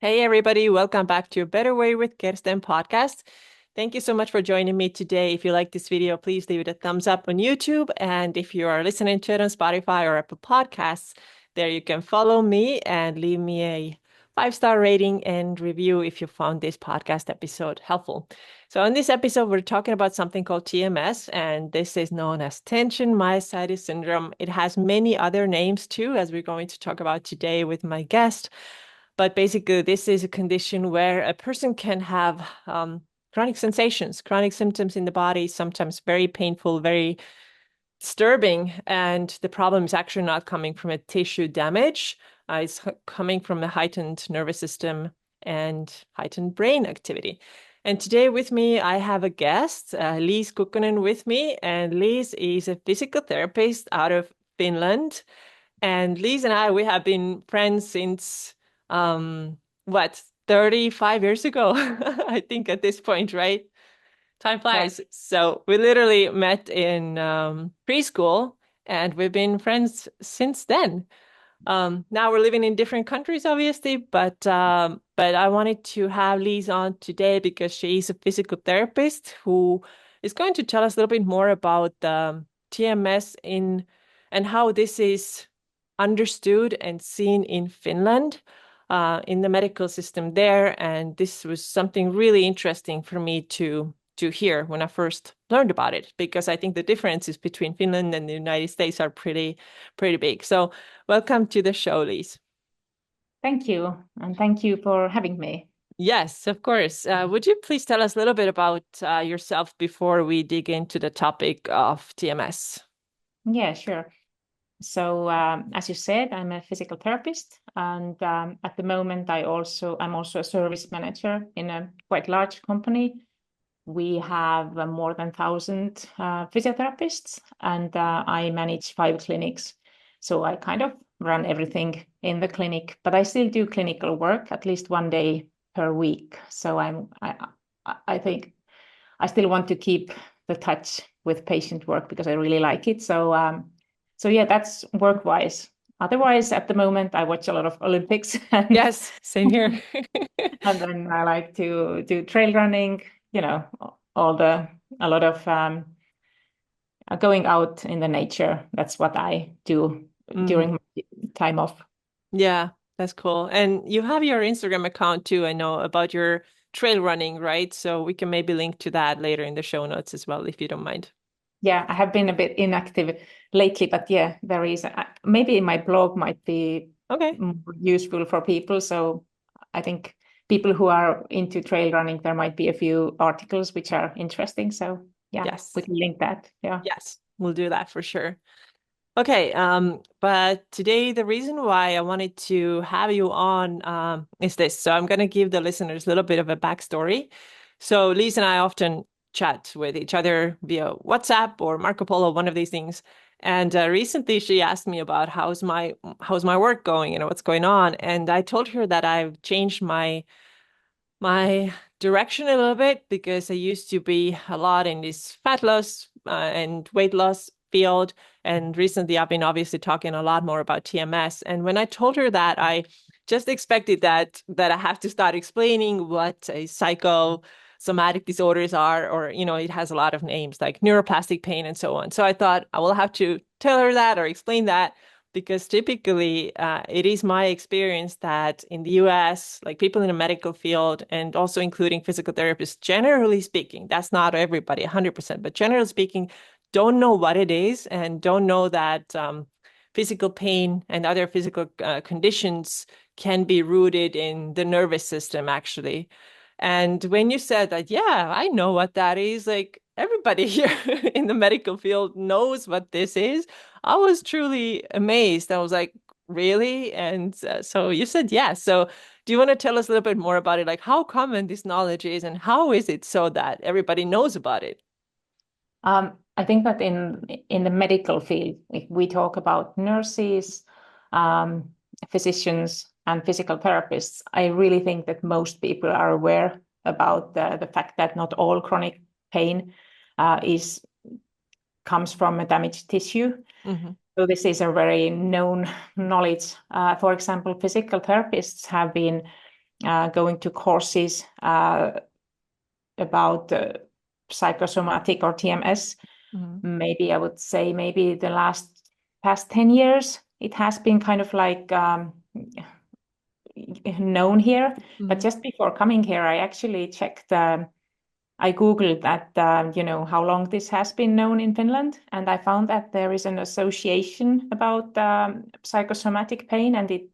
Hey, everybody. Welcome back to A Better Way with Kirsten podcast. Thank you so much for joining me today. If you like this video, please leave it a thumbs up on YouTube. And if you are listening to it on Spotify or Apple Podcasts, there you can follow me and leave me a 5-star rating and review if you found this podcast episode helpful. So in this episode, we're talking about something called TMS, and this is known as tension myositis syndrome. It has many other names too, as we're going to talk about today with my guest. But basically, this is a condition where a person can have chronic sensations, chronic symptoms in the body, sometimes very painful, very disturbing. And the problem is actually not coming from a tissue damage. It's coming from a heightened nervous system and heightened brain activity. And today with me, I have a guest, Liis Kukkonen with me. And Liis is a physical therapist out of Finland. And Liis and we have been friends since what, 35 years ago, I think at this point, right? Time Yeah. flies. So we literally met in preschool and we've been friends since then. Now we're living in different countries, obviously, but I wanted to have Liis on today because she's a physical therapist who is going to tell us a little bit more about TMS in and how this is understood and seen in Finland, in the medical system there. And this was something really interesting for me to hear when I first learned about it, because I think the differences between Finland and the United States are pretty big. So welcome to the show, Liis. Thank you. And thank you for having me. Yes, of course. Would you please tell us a little bit about yourself before we dig into the topic of TMS? Yeah, sure. So, as you said, I'm a physical therapist, and at the moment, I'm also a service manager in a quite large company. We have more than 1,000 physiotherapists, and I manage 5 clinics. So I kind of run everything in the clinic, but I still do clinical work at least one day per week. So I think I still want to keep the touch with patient work because I really like it. So yeah, that's work wise. Otherwise, at the moment, I watch a lot of Olympics and Yes, same here. and then I like to do trail running. You know, all the a lot of going out in the nature. That's what I do Mm, during my time off. yeah, that's cool. And you have your Instagram account too, I know, about your trail running, right? So we can maybe link to that later in the show notes as well, if you don't mind. Yeah, I have been a bit inactive lately, but yeah, there is maybe my blog might be Okay. more useful for people. So I think people who are into trail running, there might be a few articles which are interesting. So yeah, we Yes. can link that. Yeah. Yes, we'll do that for sure. Okay, but today the reason why I wanted to have you on is this. So I'm going to give the listeners a little bit of a backstory. So Liis and I often chat with each other via WhatsApp or Marco Polo, one of these things. And recently she asked me about how's my work going, what's going on. And I told her that I've changed my direction a little bit because I used to be a lot in this fat loss and weight loss field. And recently I've been obviously talking a lot more about TMS. And when I told her that, I just expected that I have to start explaining what a psychosomatic disorders are, or, it has a lot of names like neuroplastic pain and so on. So I thought I will have to tell her that or explain that because typically it is my experience that in the US, like people in the medical field and also including physical therapists, generally speaking, that's not everybody 100%, but generally speaking, don't know what it is and don't know that physical pain and other physical conditions can be rooted in the nervous system, actually. And when you said that, yeah, I know what that is, like everybody here in the medical field knows what this is. I was truly amazed. I was like, really? And so you said yes. So do you want to tell us a little bit more about it? Like how common this knowledge is and how is it so that everybody knows about it? I think that in the medical field, if we talk about nurses, um, physicians, and physical therapists, I really think that most people are aware about the fact that not all chronic pain is comes from a damaged tissue. Hmm. So this is a very known knowledge. For example, physical therapists have been going to courses about psychosomatic or TMS. Mhm. Maybe I would say maybe the past 10 years, it has been kind of like known here. But Mhm. just before coming here, I actually checked, I Googled that, how long this has been known in Finland. And I found that there is an association about psychosomatic pain, and it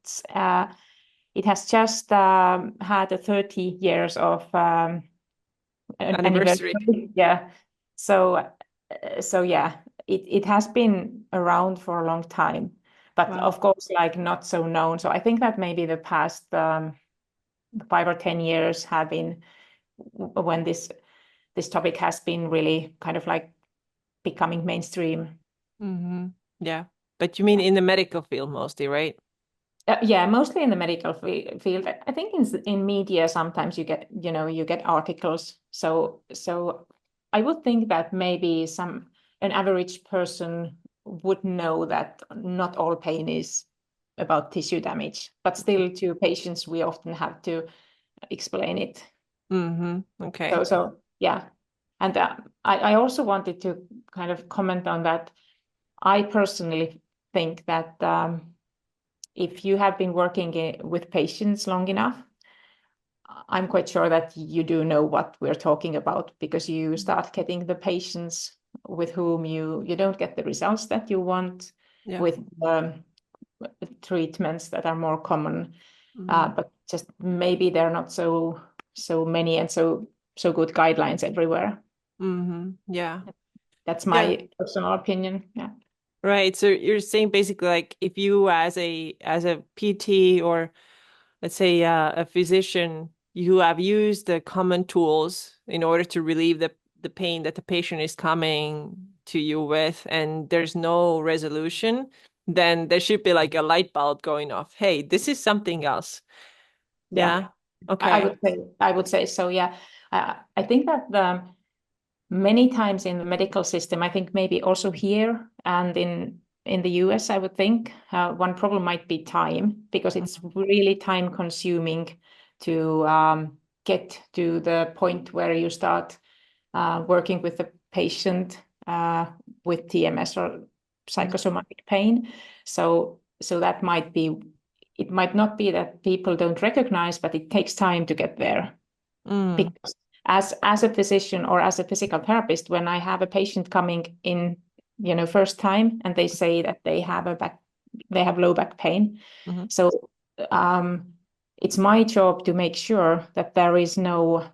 has just had a 30 years of an Anniversary. anniversary. Yeah. So yeah, it has been around for a long time, but Wow. of course, like not so known. So I think that maybe the past 5 or 10 years have been when this topic has been really kind of like becoming mainstream. Hmm. Yeah. But you mean in the medical field mostly, right? Yeah, mostly in the medical field. I think in media sometimes you get articles. So I would think that maybe an average person would know that not all pain is about tissue damage, but still to patients we often have to explain it. Hmm. Okay. So yeah, and I also wanted to kind of comment on that. I personally think that. If you have been working with patients long enough, I'm quite sure that you do know what we're talking about because you start getting the patients with whom you don't get the results that you want Yeah. with treatments that are more common, Hmm. but just maybe they're not so many and so good guidelines everywhere. Hmm. Yeah. That's Yeah. my personal opinion. Yeah. Right. So you're saying basically like if you as a PT or let's say a physician, you have used the common tools in order to relieve the pain that the patient is coming to you with, and there's no resolution, then there should be like a light bulb going off. Hey, this is something else. Yeah. Yeah. Okay. I would say so. Yeah. I think that many times in the medical system, I think maybe also here and in the US, I would think one problem might be time because it's really time consuming to get to the point where you start working with the patient with TMS or Mhm. psychosomatic pain. So that might be, it might not be that people don't recognize, but it takes time to get there. Mm. Because as a physician or as a physical therapist, when I have a patient coming in, first time, and they say that they have low back pain. Mhm. So it's my job to make sure that there is no,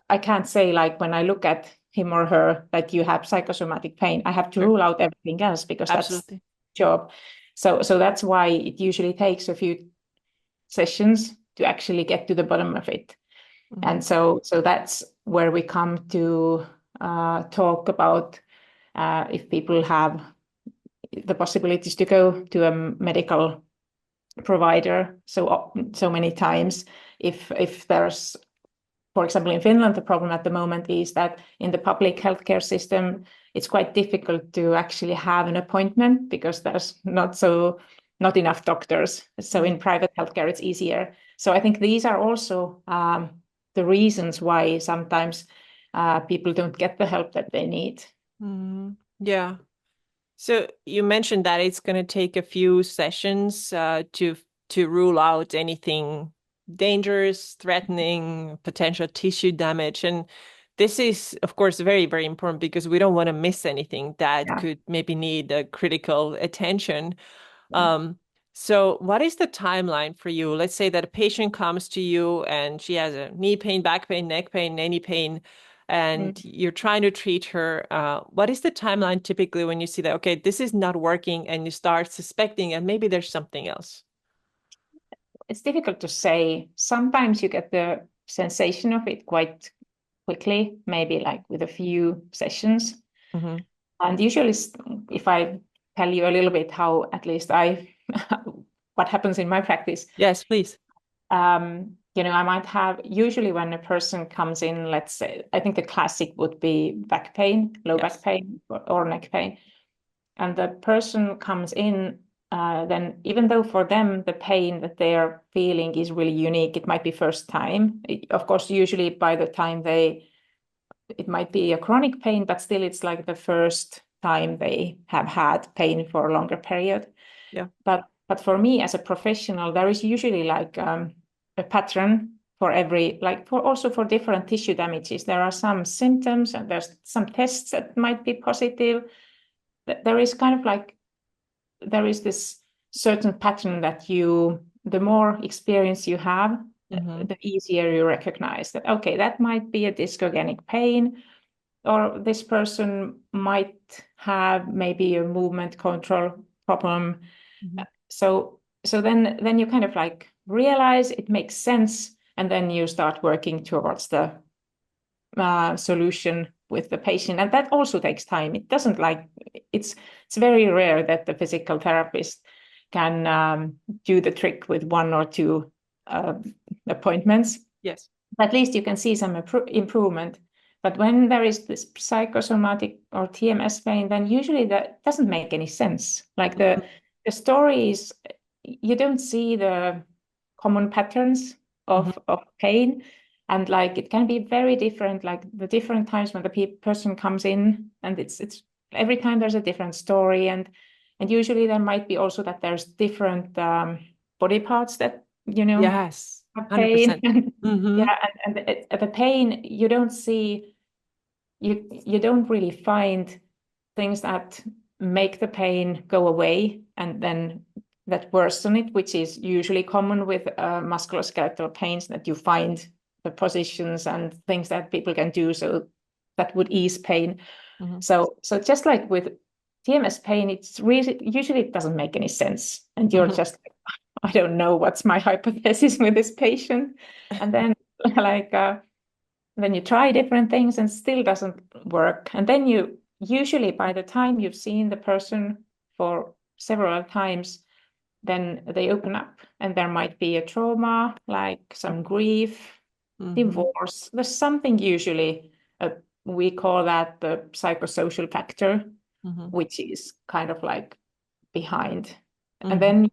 I can't say like when I look at him or her that you have psychosomatic pain. I have to Sure. rule out everything else because that's Absolutely. job. So that's why it usually takes a few sessions to actually get to the bottom of it. Mhm. And so that's where we come to talk about if people have the possibilities to go to a medical provider so many times. If there's, for example, in Finland, the problem at the moment is that in the public healthcare system, it's quite difficult to actually have an appointment because there's not enough doctors. So Mhm. in private healthcare, it's easier. So I think these are also the reasons why sometimes people don't get the help that they need. Mhm. Yeah. So you mentioned that it's going to take a few sessions to rule out anything dangerous, threatening, potential tissue damage. And this is, of course, very, very important because we don't want to miss anything that Yeah. could maybe need a critical attention. Yeah. Um, so what is the timeline for you? Let's say that a patient comes to you and she has a knee pain, back pain, neck pain, any pain, and Mm. you're trying to treat her. What is the timeline typically when you see that, okay, this is not working and you start suspecting and maybe there's something else? It's difficult to say. Sometimes you get the sensation of it quite quickly, maybe like with a few sessions. Hmm. And usually, if I tell you a little bit how at least what happens in my practice, Yes, please. I might have usually when a person comes in, let's say, I think the classic would be back pain, low back Yes. pain or neck pain. And the person comes in then even though for them the pain that they're feeling is really unique, it might be first time. Of course, usually by the time it might be a chronic pain, but still it's like the first time they have had pain for a longer period. Yeah. But for me as a professional, there is usually like a pattern for every, like for also for different tissue damages. There are some symptoms and there's some tests that might be positive. There is kind of like, there is this certain pattern that the more experience you have, Mm-hmm. the easier you recognize that, okay, that might be a discogenic pain, or this person might have maybe a movement control problem. Mm-hmm. So then you kind of like realize it makes sense, and then you start working towards the solution with the patient, and that also takes time. It doesn't like it's very rare that the physical therapist can do the trick with one or two uh, appointments. Yes. At least you can see some improvement. But when there is this psychosomatic or TMS pain, then usually that doesn't make any sense. Like the story is, you don't see the common patterns Mm-hmm. of pain. And like it can be very different, like the different times when the person comes in, and it's every time there's a different story. And usually there might be also that there's different body parts that, Yes. have pain. 100%. Mm-hmm. Yeah, and the pain you don't see, you don't really find things that make the pain go away and then that worsen it, which is usually common with musculoskeletal pains, that you find the positions and things that people can do so that would ease pain. Mm-hmm. So just like with TMS pain, it's really usually it doesn't make any sense, and you're Mm-hmm. just like, I don't know what's my hypothesis with this patient, and then like then you try different things and still doesn't work, and then you usually by the time you've seen the person for several times, then they open up and there might be a trauma, like some grief, Mm-hmm. divorce. There's something usually, we call that the psychosocial factor, Mm-hmm. which is kind of like behind. And Mm-hmm. then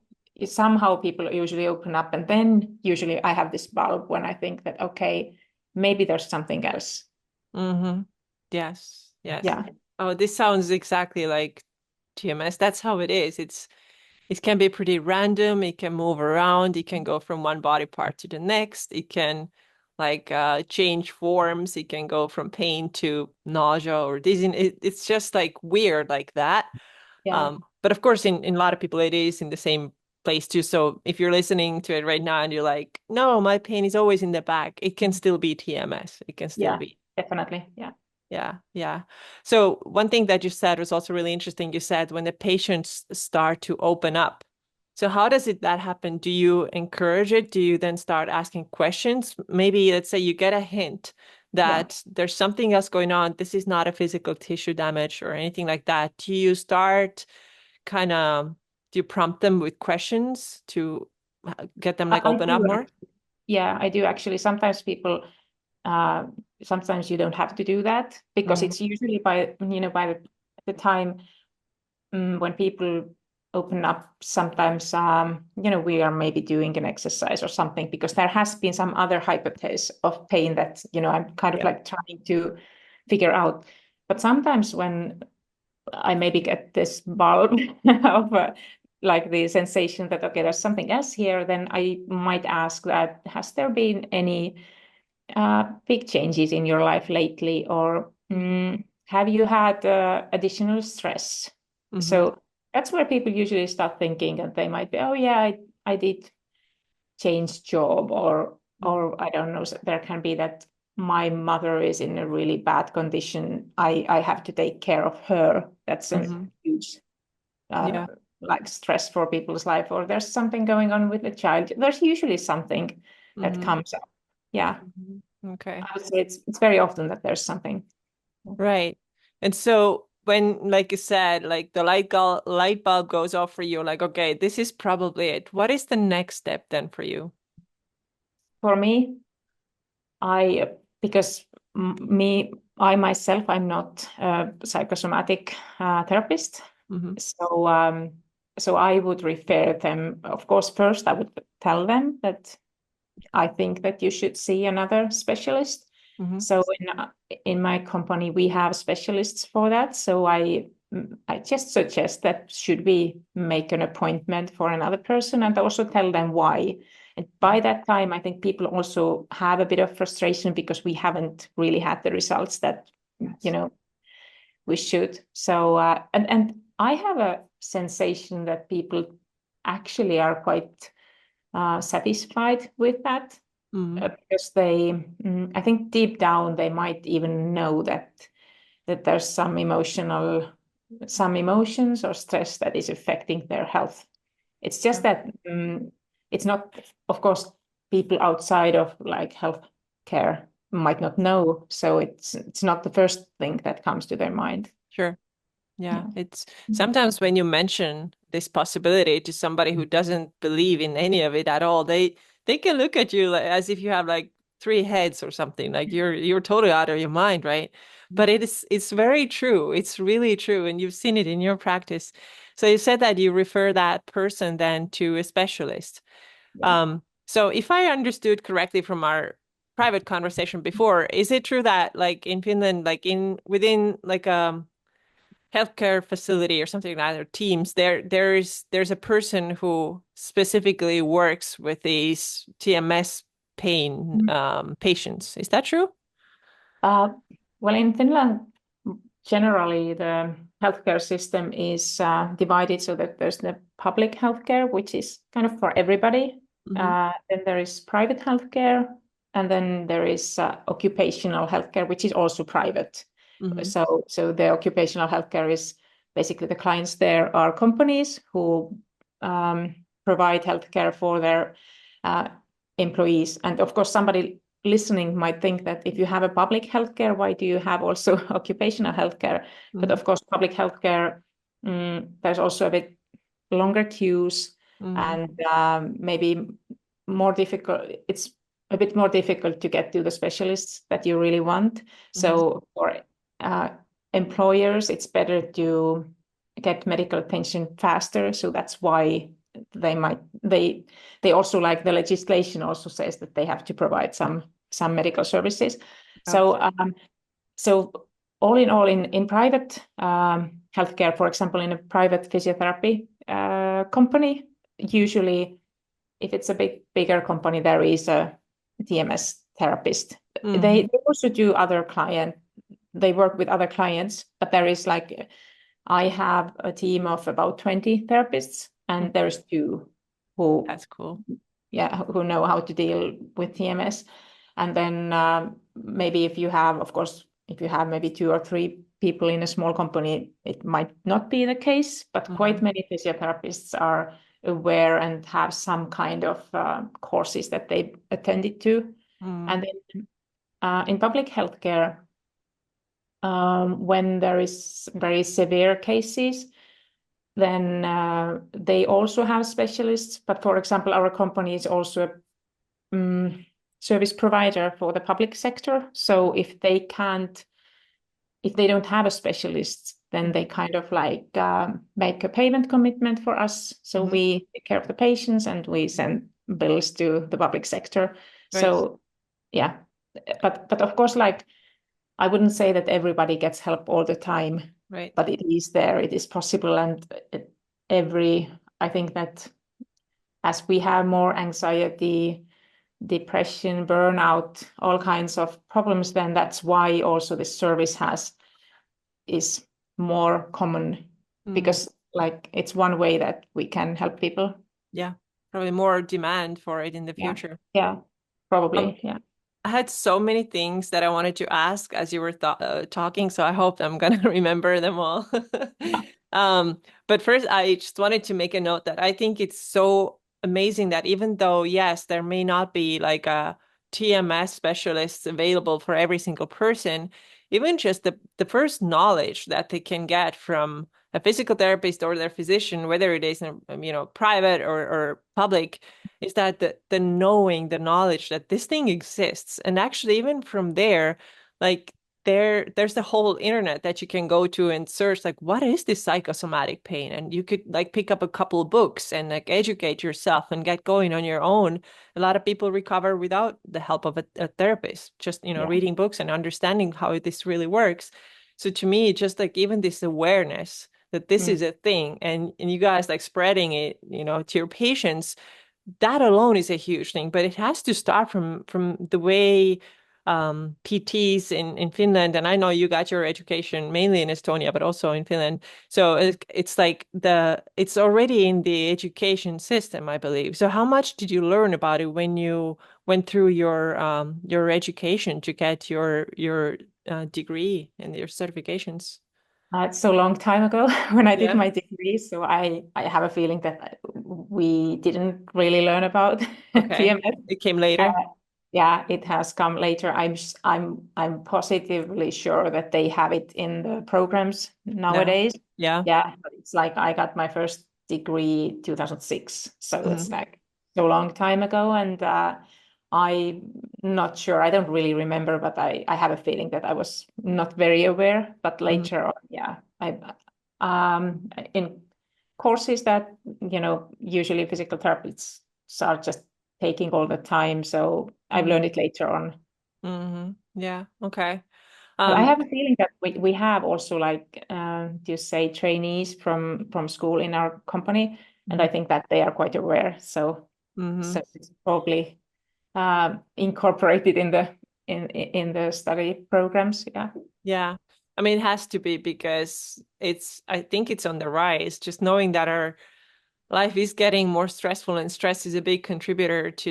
somehow people usually open up, and then usually I have this bulb when I think that, okay, maybe there's something else. Mm-hmm. Yes. Yes. Yeah. Oh, this sounds exactly like TMS. That's how it is. It can be pretty random. It can move around. It can go from one body part to the next. It can like change forms. It can go from pain to nausea or dizziness. It's just like weird like that. Yeah. But of course, in a lot of people, it is in the same place too. So if you're listening to it right now and you're like, no, my pain is always in the back, it can still be TMS. It can still Yeah, be. definitely. Yeah. Yeah, yeah. So one thing that you said was also really interesting. You said when the patients start to open up. So how does that happen? Do you encourage it? Do you then start asking questions? Maybe let's say you get a hint Yeah. that there's something else going on. This is not a physical tissue damage or anything like that. Do you start kind of, do you prompt them with questions to get them like I open up do. more? Yeah, I do actually. Sometimes people, uh, sometimes you don't have to do that because Mm-hmm. it's usually by the time when people open up, sometimes, we are maybe doing an exercise or something because there has been some other hypothesis of pain that, I'm kind of Yeah. like trying to figure out. But sometimes when I maybe get this bulb of like the sensation that, okay, there's something else here, then I might ask that, has there been any big changes in your life lately, or have you had additional stress? Mm-hmm. So that's where people usually start thinking, and they might be, oh yeah, I did change job, or I don't know, so there can be that my mother is in a really bad condition. I have to take care of her. That's a Mm-hmm. huge uh, Yeah. like stress for people's life, or there's something going on with the child. There's usually something that Mm-hmm. comes up. Yeah. Mm-hmm. Okay. I would say it's very often that there's something. Right. And so when, like you said, like the light bulb goes off for you, like, okay, this is probably it. What is the next step then for you? For me, I because I myself, I'm not a psychosomatic therapist. Mm-hmm. So so I would refer them, of course, first I would tell them that I think that you should see another specialist. Hmm. So in my company, we have specialists for that. So I just suggest that should we make an appointment for another person and also tell them why. And by that time, I think people also have a bit of frustration because we haven't really had the results that, Yes. we should. So, and I have a sensation that people actually are quite satisfied with that Mm. because I think deep down they might even know that there's some emotions or stress that is affecting their health. It's just that it's not, of course, people outside of like health care might not know, so it's not the first thing that comes to their mind. Sure. Yeah, Yeah. it's sometimes when you mention this possibility to somebody who doesn't believe in any of it at all, they can look at you like, as if you have like three heads or something, like you're totally out of your mind, right? But it's very true. It's really true, and you've seen it in your practice. So you said that you refer that person then to a specialist. Yeah. So if I understood correctly from our private conversation before, is it true that like in Finland, like in within like healthcare facility or something like that, or teams, there's a person who specifically works with these TMS pain patients. Is that true? Uh, well, in Finland, generally the healthcare system is divided so that there's the public healthcare, which is kind of for everybody. Hmm. Then there is private healthcare, and then there is occupational healthcare, which is also private. Hmm. So the occupational healthcare is basically the clients there are companies who provide healthcare for their uh, employees. And of course, somebody listening might think that if you have a public healthcare, why do you have also occupational healthcare? But Hmm. of course, public healthcare, there's also a bit longer queues Hmm. and maybe more difficult. It's a bit more difficult to get to the specialists that you really want. Hmm. So for uh, employers, it's better to get medical attention faster. So that's why they also, like, the legislation also says that they have to provide some medical services. Yeah. So so all in all, in private healthcare, for example, in a private physiotherapy company, usually if it's a bigger company, there is a TMS therapist. Hmm. They also do other client. They work with other clients, but there is like I have a team of about 20 therapists, and there's two who, That's cool. yeah, who know how to deal with TMS. And then maybe if you have, of course, if you have maybe two or three people in a small company, it might not be the case, but quite Hmm. many physiotherapists are aware and have some kind of courses that they attended to. Hmm. And then in public healthcare, when there is very severe cases, then they also have specialists. But for example, our company is also a service provider for the public sector. So if they don't have a specialist, then they kind of like make a payment commitment for us. So Hmm. we take care of the patients and we send bills to the public sector. Right. So yeah, but of course, like, I wouldn't say that everybody gets help all the time, Right. but it is there, it is possible, and every I think that as we have more anxiety, depression, burnout, all kinds of problems, then that's why also this service has is more common Mm. because like it's one way that we can help people. Yeah. Probably more demand for it in the Yeah. future. Yeah. Um, Probably. Yeah. I had so many things that I wanted to ask as you were th talking, so I hope I'm gonna remember them all. But first, I just wanted to make a note that I think it's so amazing that even though, yes, there may not be like a TMS specialist available for every single person, even just the first knowledge that they can get from a physical therapist or their physician, whether it is private or public, is that the knowing, the knowledge that this thing exists. And actually, even from there, like there's the whole internet that you can go to and search like what is this psychosomatic pain, and you could like pick up a couple of books and like educate yourself and get going on your own. A lot of people recover without the help of a therapist, just Yeah. reading books and understanding how this really works. So to me, just like even this awareness that this Mm. is a thing, and you guys like spreading it, to your patients, that alone is a huge thing, but it has to start from the way PTs in Finland, and I know you got your education mainly in Estonia, but also in Finland. So it's like it's already in the education system, I believe. So how much did you learn about it when you went through your education to get your degree and your certifications? It's so long time ago when I did Yeah. my degree, so I have a feeling that we didn't really learn about Okay. TMS. It came later. Yeah, it has come later. I'm positively sure that they have it in the programs No. nowadays. Yeah. Yeah, but it's like I got my first degree 2006, so it's Hmm. like so long time ago, and I'm not sure. I don't really remember, but I have a feeling that I was not very aware. But Hmm. later on, yeah, I in courses that usually physical therapists are just taking all the time. So I've learned Hmm. it later on. Hmm. Yeah. Okay. But I Um, have a feeling that we have also like you say trainees from school in our company, and I think that they are quite aware. So hmm. it's probably incorporated in the study programs. Yeah. Yeah. I mean, it has to be because I think it's on the rise. Just knowing that our life is getting more stressful and stress is a big contributor to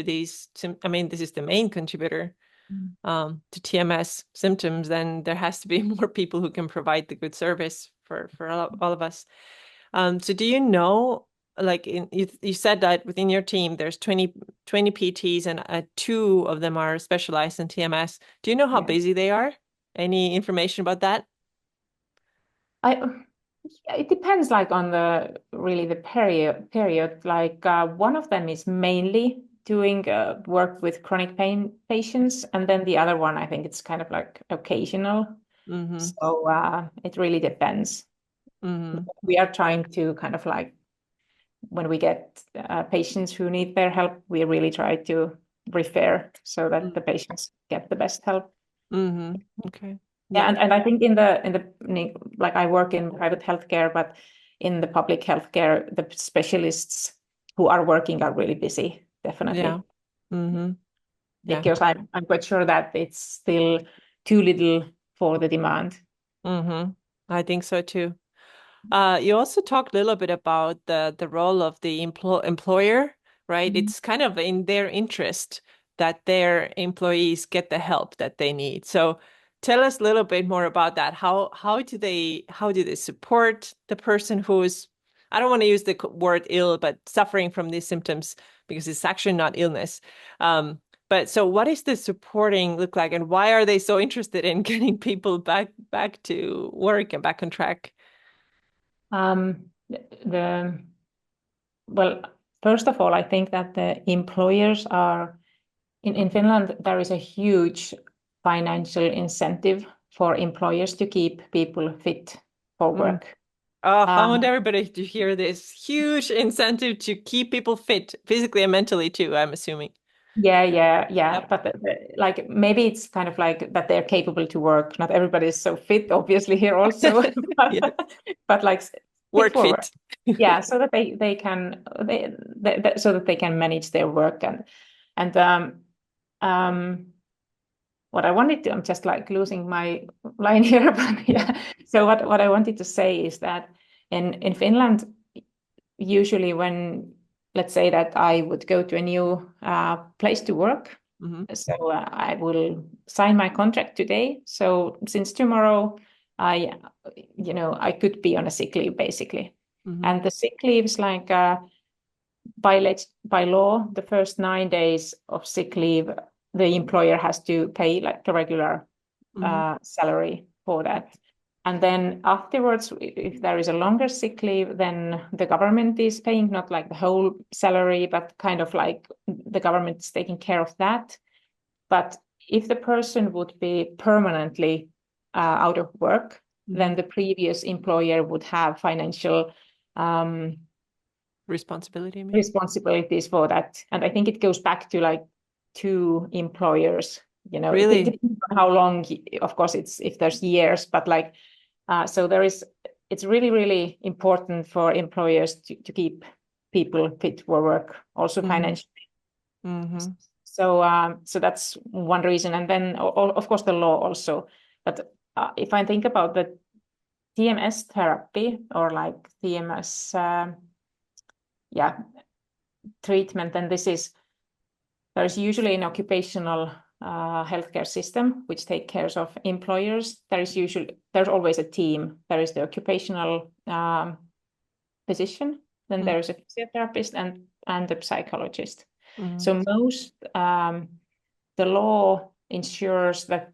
I mean, this is the main contributor Mm. to TMS symptoms, then there has to be more people who can provide the good service for all of us. So do you know, like you said that within your team, there's 20 PTs and two of them are specialized in TMS. Do you know how Yeah. busy they are? Any information about that? I it depends like on the really the period. Like one of them is mainly doing work with chronic pain patients, and then the other one I think it's kind of like occasional. Mm-hmm. So it really depends. Mm-hmm. We are trying to kind of like when we get patients who need their help, we really try to refer so that the patients get the best help. Mm-hmm. Okay. Yeah, Yeah. and I think in the like I work in private healthcare, but in the public healthcare, the specialists who are working are really busy, Yeah. definitely. Mm-hmm. Yeah. Because I'm quite sure that it's still too little for the demand. Mm-hmm. I think so too. You also talked a little bit about the role of the employer, right? Mhm. It's kind of in their interest that their employees get the help that they need. So tell us a little bit more about that. How do they support the person who's, I don't want to use the word ill, but suffering from these symptoms because it's actually not illness. But so what is the supporting look like, and why are they so interested in getting people back to work and back on track? The well, first of all, I think that the employers are in Finland, there is a huge financial incentive for employers to keep people fit for Mm. work. Oh, I want Um, everybody to hear this huge incentive to keep people fit physically and mentally too, I'm assuming. yeah. Yep. But like maybe it's kind of like that they're capable to work. Not everybody is so fit, obviously, here also, Yeah. but like fit Work for work. fit. Yeah, so that they can so that they can manage their work and um what I wanted to, I'm just like losing my line here, but Yeah. yeah. So what I wanted to say is that in Finland, usually when let's say that I would go to a new place to work, Hmm. so I will sign my contract today. So since tomorrow, I I could be on a sick leave basically, Hmm. and the sick leave is like by law, the first 9 days of sick leave, the employer has to pay like a regular Hmm. salary for that. And then afterwards, if there is a longer sick leave, then the government is paying not like the whole salary, but kind of like the government is taking care of that. But if the person would be permanently out of work, then Mhm. the previous employer would have financial Responsibility, maybe. responsibilities for that. And I think it goes back to like 2 employers. It Really? depends on how long, of course, it's if there's years, but like, so it's really, really important for employers to keep people fit for work, also Mm-hmm. financially. Mm-hmm. So that's one reason. And then, of course, the law also. But if I think about the TMS therapy or like TMS, yeah, treatment, then there's usually an occupational healthcare system which takes care of employers. There's always a team. There is the occupational physician, then there is a physiotherapist and the psychologist. Mm-hmm. So the law ensures that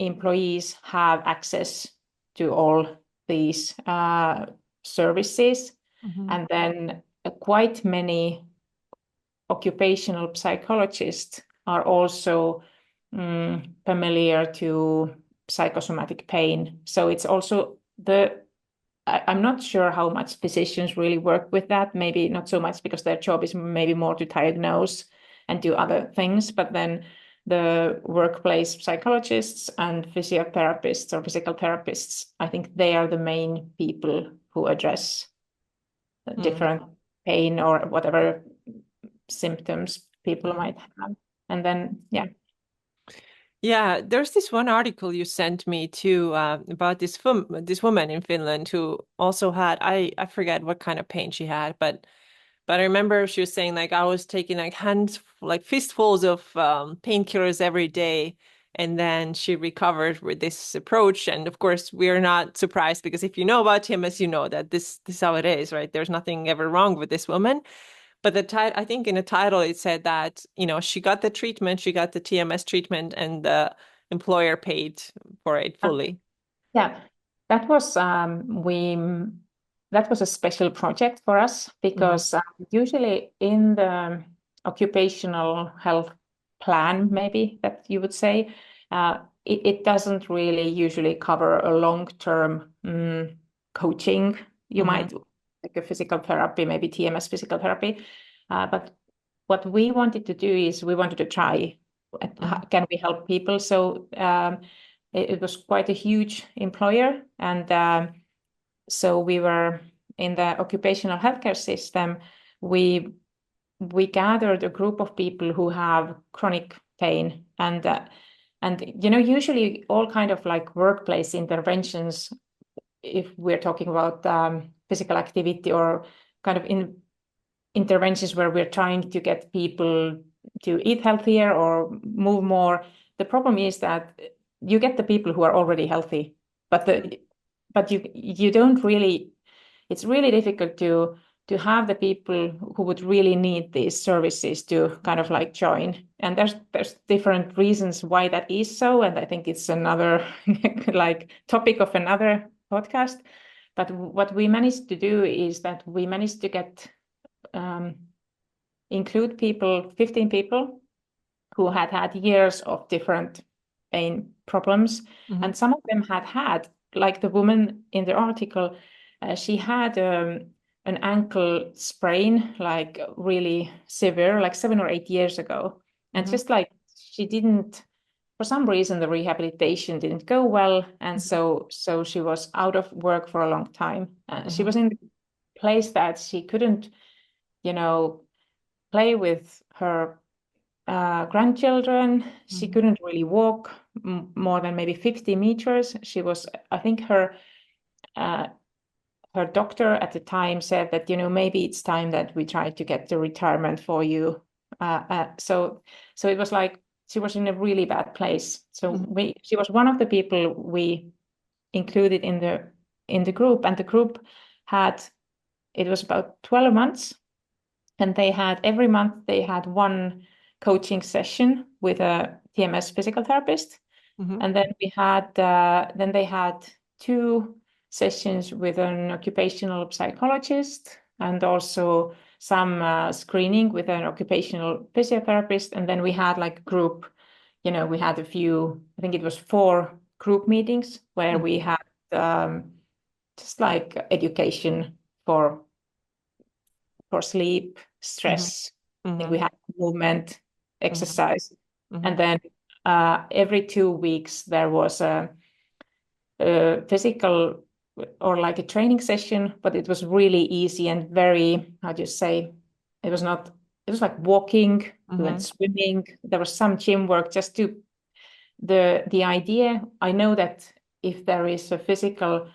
employees have access to all these services, Mm-hmm. and then quite many occupational psychologists are also familiar to psychosomatic pain. So it's also I'm not sure how much physicians really work with that. Maybe not so much because their job is maybe more to diagnose and do other things. But then the workplace psychologists and physiotherapists or physical therapists, I think they are the main people who address different pain or whatever symptoms people Mm-hmm. might have. And then, yeah. Yeah, there's this one article you sent me too about this woman in Finland who also had I forget what kind of pain she had, but I remember she was saying like I was taking like fistfuls of painkillers every day, and then she recovered with this approach. And of course, we are not surprised because if you know about him, as you know that this is how it is, right? There's nothing ever wrong with this woman. But the title, I think in the title, it said that, she got the treatment, she got the TMS treatment, and the employer paid for it fully. Yeah, that was that was a special project for us Mm-hmm. because usually in the occupational health plan, maybe that you would say, it doesn't really usually cover a long-term coaching. You Mm-hmm. might like a physical therapy, maybe TMS physical therapy, but what we wanted to do is we wanted to try, Mm-hmm. can we help people? So it was quite a huge employer. And so we were in the occupational healthcare system. We gathered a group of people who have chronic pain and usually all kind of like workplace interventions, if we're talking about physical activity or kind of interventions where we're trying to get people to eat healthier or move more. The problem is that you get the people who are already healthy, but you don't really. It's really difficult to have the people who would really need these services to kind of like join. And there's different reasons why that is so, and I think it's another like topic of another podcast. But what we managed to do is that we managed to get um, include 15 people who had years of different pain problems. Mm-hmm. And some of them had, like the woman in the article, she had an ankle sprain, like really severe, like 7 or 8 years ago. And Mm-hmm. just like she didn't, for some reason, the rehabilitation didn't go well. And so she was out of work for a long time. She Mm-hmm. was in a place that she couldn't, you know, play with her grandchildren. She Mm-hmm. couldn't really walk more than maybe 50 meters. I think uh, her doctor at the time said that, maybe it's time that we try to get the retirement for you. So it was like she was in a really bad place. So Mm-hmm. she was one of the people we included in the group, and the group had it was about 12 months, and every month they had one coaching session with a TMS physical therapist, Mm-hmm. and then they had two sessions with an occupational psychologist and also some screening with an occupational physiotherapist, and then we had like group we had a few, I think it was 4 group meetings where we had just like education for sleep, Mhm. stress. I think we Mhm. had movement, Mhm. exercise. Mhm. And then every 2 weeks there was a physical or like a training session, but it was really easy and very, how do you say, it was not, it was like walking, we went Mhm. swimming, there was some gym work just to the idea. I know that if there is a physical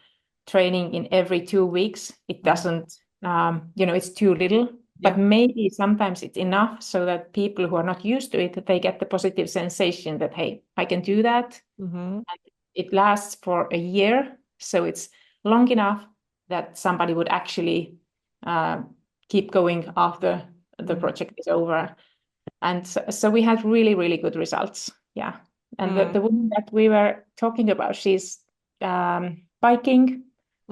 training in every 2 weeks, it Mhm. doesn't, it's too little. But Yeah. maybe sometimes it's enough so that people who are not used to it, that they get the positive sensation that, hey, I can do that. Mhm. It lasts for a year, so it's long enough that somebody would actually uh, keep going after the Mhm. project is over. And so we had really, really good results. Yeah. And the Mm. woman that we were talking about, she's biking,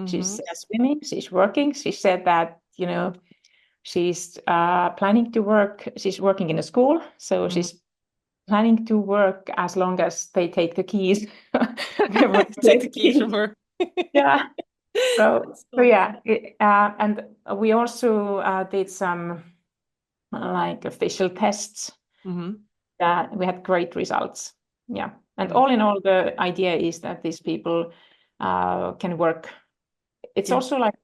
she's Mhm. swimming, she's working. She said that, she's planning to work, she's working in a school. So Mhm. she's planning to work as long as they take the keys. They would Take take the the keys from keys. her. Yeah. So, That's so so yeah. And we also did some like official tests. Mhm. We had great results. Yeah. And Mm. all in all, the idea is that these people can work. It's Yeah. also like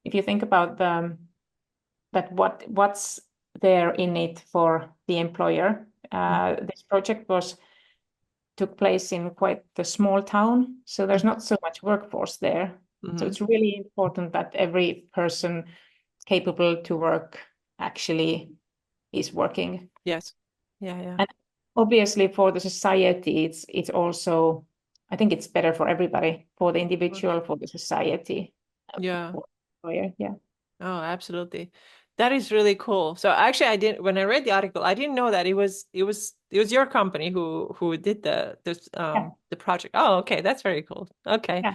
if you think about that what's there in it for the employer. Mhm. This project took place in quite a small town, so there's not so much workforce there. So Mhm. it's really important that every person capable to work actually is working. Yes. Yeah, yeah. And obviously for the society, it's also, I think it's better for everybody, for the Of course. individual, for the society, Yeah. for the employer. Yeah. Oh, absolutely. That is really cool. So actually I didn't when I read the article, I didn't know that it was your company who did Yeah. the project. Oh, okay. That's very cool. Okay. Yeah.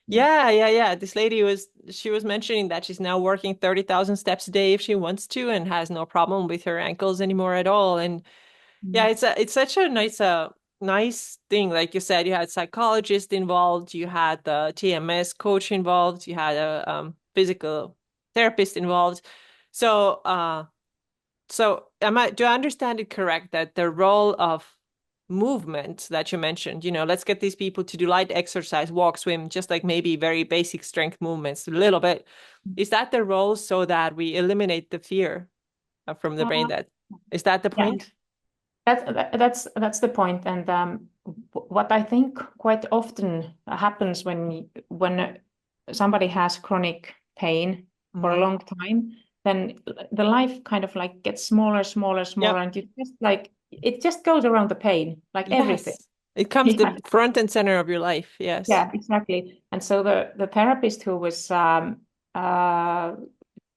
Yeah. Yeah, yeah, yeah. This lady she was mentioning that she's now working 30,000 steps a day if she wants to and has no problem with her ankles anymore at all. And yeah, Mm. it's such a nice thing. Like you said, you had psychologist involved, you had the TMS coach involved, you had a physical therapist involved. So do I understand it correct that the role of movement that you mentioned, let's get these people to do light exercise, walk, swim, just like maybe very basic strength movements, a little bit. Is that the role so that we eliminate the fear from the brain? Uh, Is that the yeah. point? That's the point. And what I think quite often happens when somebody has chronic pain for a Hmm. long time, then the life kind of like gets smaller, smaller, smaller, Yep. and you just like it just goes around the pain, like everything. Yes. It comes Yeah, the front and center of your life. Yes. yeah, exactly. And so the therapist who was uh,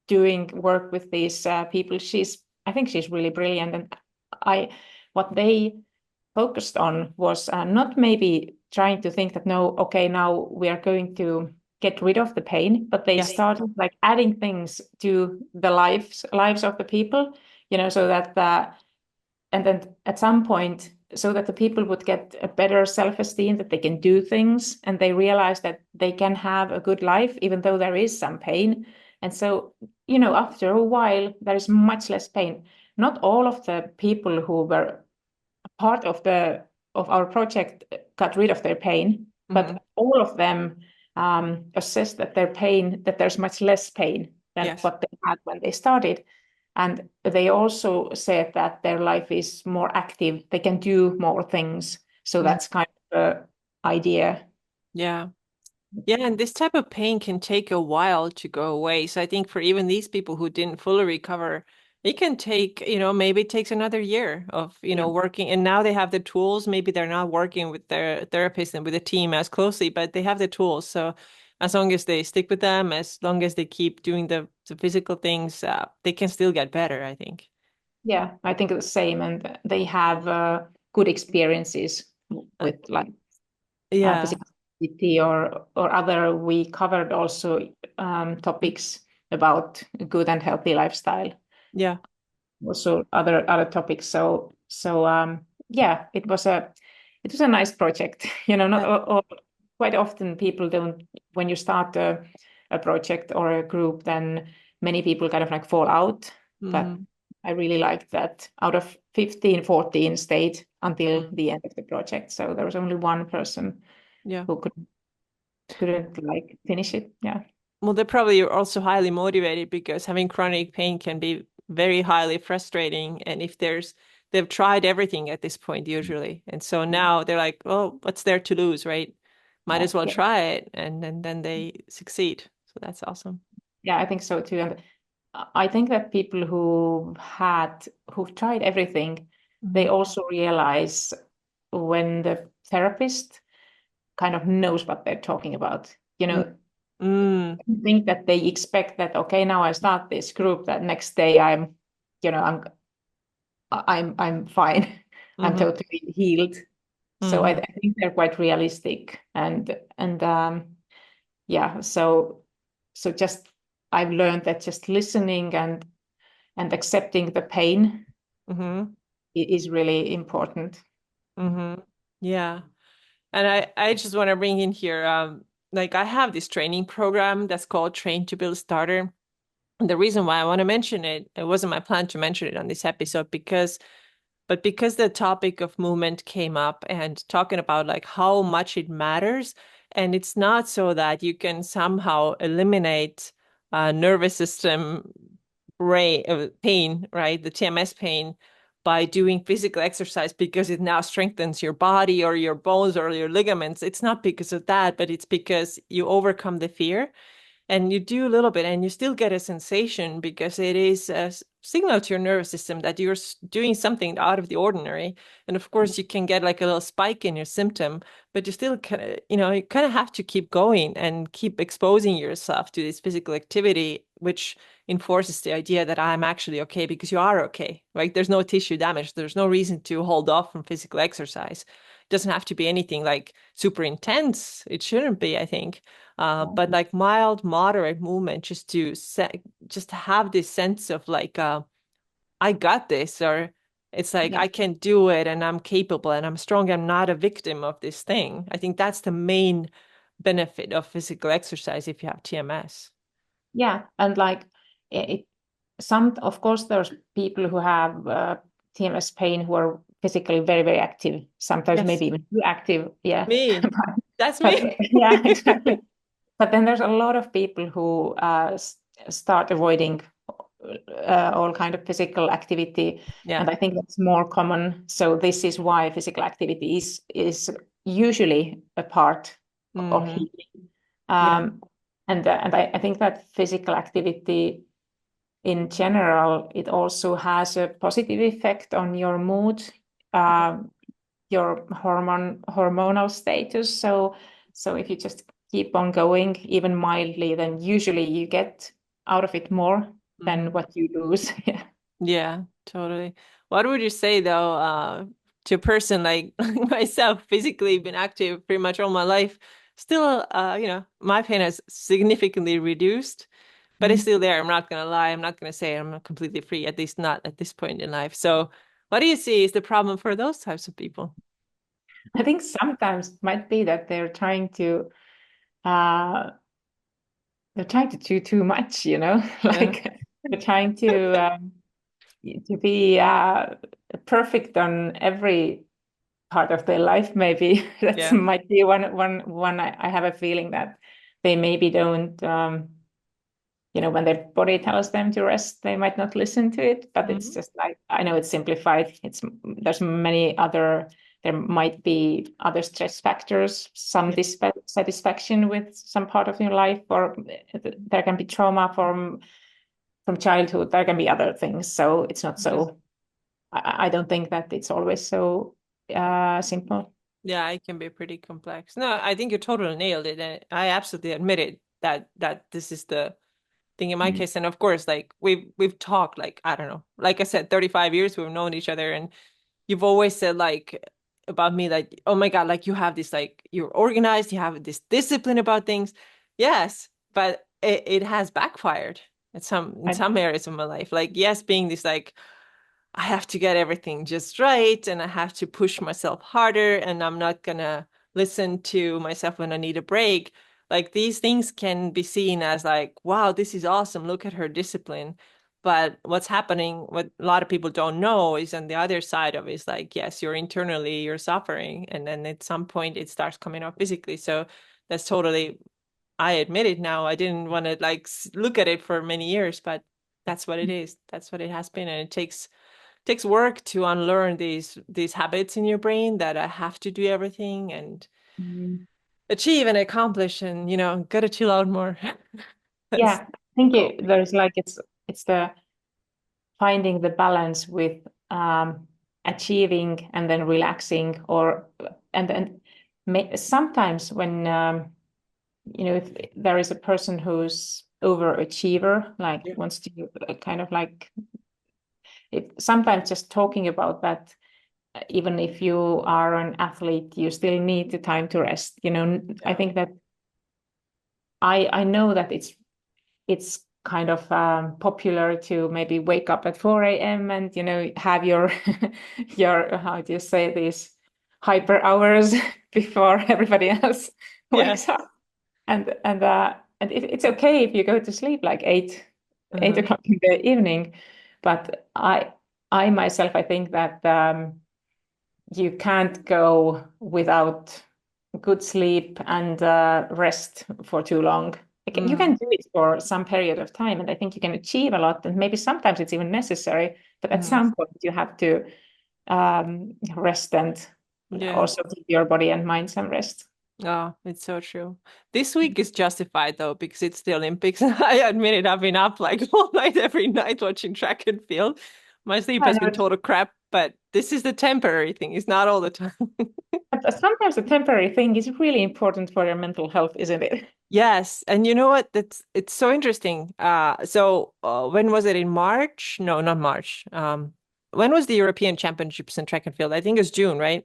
doing work with these people, I think she's really brilliant, and I what they focused on was not maybe trying to think that no, okay, now we are going to get rid of the pain, but they Yes. started like adding things to the lives of the people, so that and then at some point, so that the people would get a better self-esteem, that they can do things, and they realize that they can have a good life even though there is some pain. And so, after a while, there is much less pain. Not all of the people who were part of our project got rid of their pain, Hmm. but all of them assessed that there's much less pain than Yes. what they had when they started. And they also said that their life is more active, they can do more things. So Mhm. that's kind of the idea. Yeah. Yeah, and this type of pain can take a while to go away. So I think for even these people who didn't fully recover, it can take, maybe it takes another year of, Yeah. working. And now they have the tools. Maybe they're not working with their therapist and with the team as closely, but they have the tools. So as long as they stick with them, as long as they keep doing the physical things, they can still get better, I think. Yeah, I think the same. And they have good experiences Uh, with like yeah. physical activity or other. We covered also topics about good and healthy lifestyle, Yeah. also other topics. So yeah, it was a nice project. Not Yeah. quite often people don't, when you start a project or a group, then many people kind of like fall out. But Mm-hmm. I really liked that out of 15, 14 stayed until Mm. the end of the project. So there was only one person Yeah. who couldn't like finish it. Yeah. Well, they're probably also highly motivated because having chronic pain can be very highly frustrating. And if they've tried everything at this point usually. And so now they're like, oh, what's there to lose, right? Might Yeah. as well Yeah. try it. And then they succeed. So that's awesome. Yeah, I think so too. And I think that people who've tried everything, they Hmm. also realize when the therapist kind of knows what they're talking about. Mm. I think that they expect that, okay, now I start this group, that next day you know, I'm fine. I'm Hmm. totally healed. So I, Hmm. I think they're quite realistic and yeah, so just I've learned that just listening and accepting the pain Hmm. is really important. Hmm. Yeah. And I just want to bring in here, like I have this training program that's called Train to Build Starter. And the reason why I want to mention it, it wasn't my plan to mention it on this episode because the topic of movement came up and talking about like how much it matters. And it's not so that you can somehow eliminate nervous system pain, right? The TMS pain by doing physical exercise because it now strengthens your body or your bones or your ligaments. It's not because of that, but it's because you overcome the fear and you do a little bit and you still get a sensation because it is a signal to your nervous system that you're doing something out of the ordinary. And of course you can get like a little spike in your symptom, but you still you kind of have to keep going and keep exposing yourself to this physical activity, which enforces the idea that I'm actually okay because you are okay, right? There's no tissue damage, there's no reason to hold off from physical exercise. It doesn't have to be anything like super intense, it shouldn't be, I think, but like mild, moderate movement, just to have this sense of like, I got this, or it's like Yeah. I can do it, and I'm capable, and I'm strong. I'm not a victim of this thing. I think that's the main benefit of physical exercise if you have TMS. Yeah, and like it, of course, there's people who have TMS pain who are physically very, very active, sometimes Yes, maybe even too active. Yeah, me. That's but me. yeah, exactly. But then there's a lot of people who start avoiding all kind of physical activity, Yeah. and I think that's more common. So this is why physical activity is usually a part of Hmm. healing. Yeah. And I think that physical activity in general, it also has a positive effect on your mood, um, your hormonal status. So if you just keep on going, even mildly, then usually you get out of it more than Hmm. what you lose. Yeah. Yeah, totally. What would you say though, to a person like myself, physically been active pretty much all my life, still, my pain has significantly reduced, but it's Mm. still there. I'm not gonna lie. I'm not gonna say I'm not completely free, at least not at this point in life. So, what do you see is the problem for those types of people? I think sometimes it might be that uh, they're trying to do too much, Yeah. like they're trying to be perfect on every part of their life. Maybe that Yeah. might be one. I have a feeling that they maybe don't. When their body tells them to rest, they might not listen to it. But it's Hmm. just like, I know it's simplified. There's many other. There might be other stress factors, some Yeah. dissatisfaction with some part of your life, or there can be trauma from childhood. There can be other things. So it's not Yeah. so. I don't think that it's always so simple. Yeah, it can be pretty complex. No, I think you totally nailed it, and I absolutely admit it that this is the thing in my Mm. case. And of course, like we've talked like I don't know, like I said, 35 years we've known each other, and you've always said like about me like, oh my God, like you have this like you're organized, you have this discipline about things. Yes, but it has backfired in I, some areas of my life. Like yes, being this like I have to get everything just right and I have to push myself harder and I'm not gonna listen to myself when I need a break. Like these things can be seen as like, wow, this is awesome. Look at her discipline. But what's happening, what a lot of people don't know is on the other side of it is like, yes, you're internally, you're suffering. And then at some point it starts coming out physically. So that's totally, I admit it now. I didn't want to like look at it for many years, but that's what it is. That's what it has been. And it takes work to unlearn these habits in your brain that I have to do everything and Mm. achieve and accomplish and gotta chill out more. That's Yeah, I think cool. there's like it's the finding the balance with achieving and then relaxing, or and then sometimes when if there is a person who's overachiever, like Yeah. wants to kind of like sometimes just talking about that, even if you are an athlete, you still need the time to rest. I Yeah. think that I know that it's kind of popular to maybe wake up at 4 a.m. and have your your, how do you say, these hyper hours before everybody else Yeah. wakes up. And it's okay if you go to sleep like eight Uh-huh. o'clock in the evening. But I myself, I think that you can't go without good sleep and rest for too long. You can Mm. do it for some period of time, and I think you can achieve a lot. And maybe sometimes it's even necessary, but at Mm. some point you have to rest and Yeah. also give your body and mind some rest. Oh, it's so true. This week is justified though because it's the Olympics. I admit it, I've been up like all night every night watching track and field. My sleep I has know been total crap, but this is the temporary thing. It's not all the time. but sometimes the temporary thing is really important for your mental health, isn't it? Yes, and you know what? It's so interesting. When was it in March? No, not March. When was the European Championships in track and field? I think it was June, right?